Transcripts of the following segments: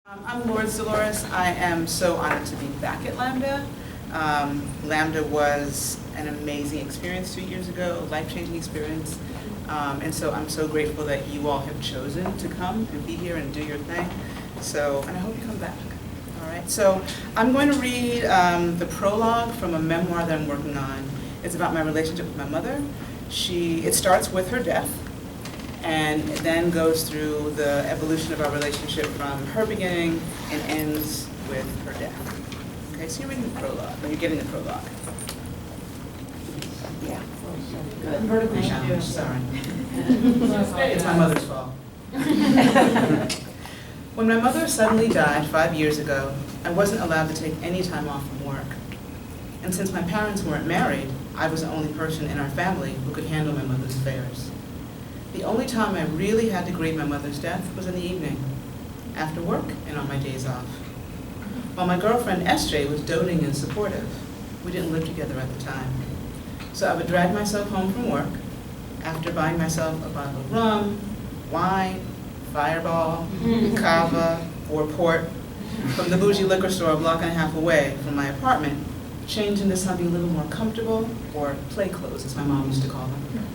I'm Lourdes Dolores. I am so honored to be back at Lambda. Lambda was an amazing experience 2 years ago, a life-changing experience. And so I'm so grateful that you all have chosen to come and be here and do your thing. And I hope you come back. All right, so I'm going to read the prologue from a memoir that I'm working on. It's about my relationship with my mother. It starts with her death, and it then goes through the evolution of our relationship from her beginning and ends with her death. Okay, so you're reading the prologue, or you're getting the prologue. Yeah. Good. Vertical challenge, sorry. It's my mother's fault. When my mother suddenly died 5 years ago, I wasn't allowed to take any time off from work. And since my parents weren't married, I was the only person in our family who could handle my mother's affairs. The only time I really had to grieve my mother's death was in the evening, after work and on my days off. While my girlfriend SJ was doting and supportive, we didn't live together at the time. So I would drag myself home from work after buying myself a bottle of rum, wine, Fireball, Cava, or port from the bougie liquor store a block and a half away from my apartment, change into something a little more comfortable, or play clothes as my mom used to call them,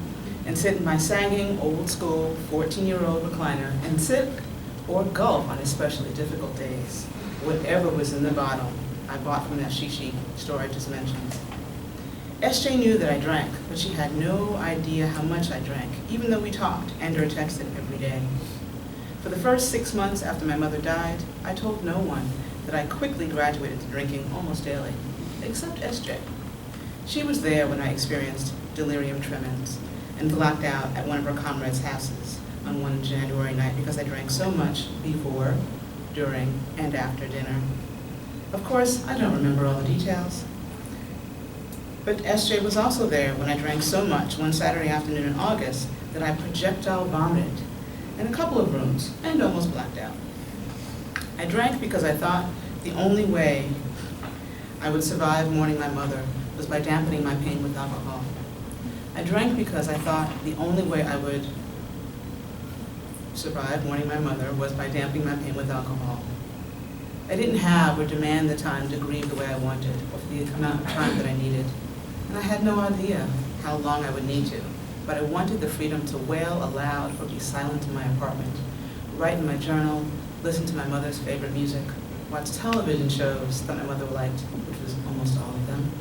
and sit in my sagging, old-school, 14-year-old recliner and sip or gulp on especially difficult days, whatever was in the bottle I bought from that shishi store I just mentioned. SJ knew that I drank, but she had no idea how much I drank, even though we talked and or texted every day. For the first 6 months after my mother died, I told no one that I quickly graduated to drinking almost daily, except SJ. She was there when I experienced delirium tremens and blacked out at one of her comrades' houses on one January night because I drank so much before, during, and after dinner. Of course, I don't remember all the details. But SJ was also there when I drank so much one Saturday afternoon in August that I projectile vomited in a couple of rooms and almost blacked out. I drank because I thought the only way I would survive mourning my mother was by dampening my pain with alcohol. I drank because I thought the only way I would survive mourning my mother was by dampening my pain with alcohol. I didn't have or demand the time to grieve the way I wanted, or for the amount of time that I needed. And I had no idea how long I would need to, but I wanted the freedom to wail aloud or be silent in my apartment, write in my journal, listen to my mother's favorite music, watch television shows that my mother liked, which was almost all of them,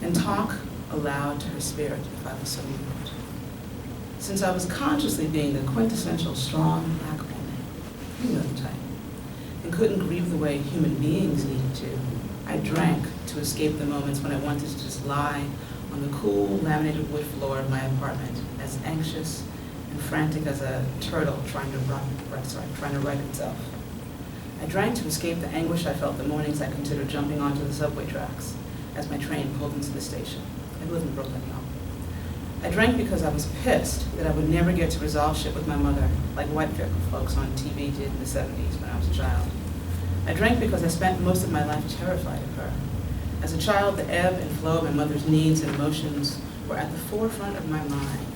and talk aloud to her spirit if I was so moved. Since I was consciously being the quintessential strong black woman, you know the type, and couldn't grieve the way human beings needed to, I drank to escape the moments when I wanted to just lie on the cool laminated wood floor of my apartment, as anxious and frantic as a turtle trying to right itself. I drank to escape the anguish I felt the mornings I considered jumping onto the subway tracks as my train pulled into the station. I live in Brooklyn, y'all. I drank because I was pissed that I would never get to resolve shit with my mother like white folks on TV did in the 70s when I was a child. I drank because I spent most of my life terrified of her. As a child, the ebb and flow of my mother's needs and emotions were at the forefront of my mind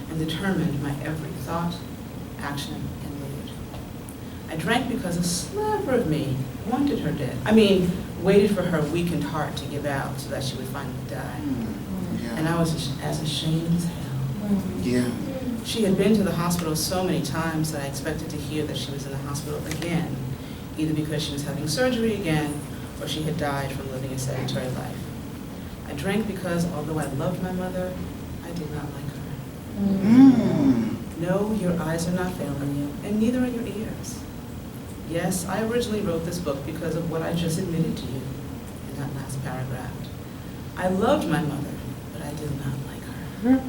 and determined my every thought, action, and mood. I drank because a sliver of me wanted her dead. Waited for her weakened heart to give out so that she would finally die. Yeah. And I was as ashamed as hell. Yeah. She had been to the hospital so many times that I expected to hear that she was in the hospital again, either because she was having surgery again or she had died from living a sedentary life. I drank because, although I loved my mother, I did not like her. No, your eyes are not failing you, and neither are your ears. Yes, I originally wrote this book because of what I just admitted to you in that last paragraph. I loved my mother, but I did not like her.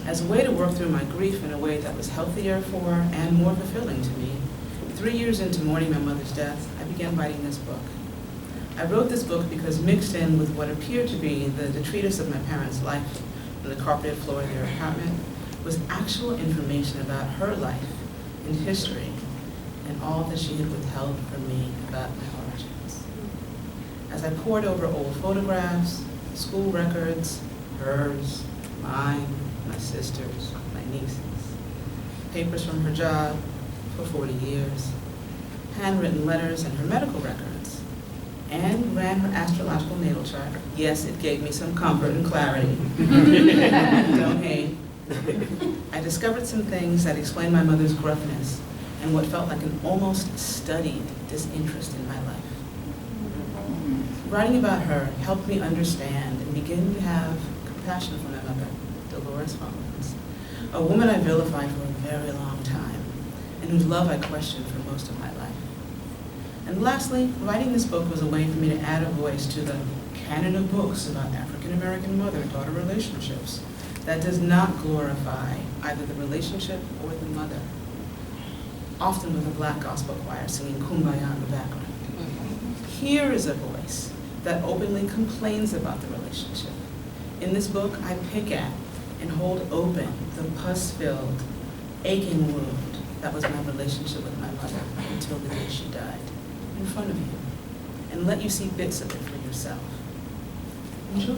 As a way to work through my grief in a way that was healthier for and more fulfilling to me, 3 years into mourning my mother's death, I began writing this book. I wrote this book because mixed in with what appeared to be the treatise of my parents' life on the carpeted floor of their apartment was actual information about her life and history and all that she had withheld from me about my origins. As I pored over old photographs, school records, hers, mine, my sister's, my niece's, papers from her job for 40 years, handwritten letters, and her medical records, and ran her astrological natal chart. Yes, it gave me some comfort and clarity. Don't hate. I discovered some things that explained my mother's gruffness and what felt like an almost studied disinterest in my life. Writing about her helped me understand and begin to have compassion for my mother, Dolores Dolores, a woman I vilified for a very long time, and whose love I questioned for most of my life. And lastly, writing this book was a way for me to add a voice to the canon of books about African-American mother-daughter relationships that does not glorify either the relationship or the mother, often with a black gospel choir singing Kumbaya in the background. Here is a voice that openly complains about the relationship. In this book, I pick at and hold open the pus-filled, aching wound that was my relationship with my mother until the day she died, in front of you, and let you see bits of it for yourself. Enjoy.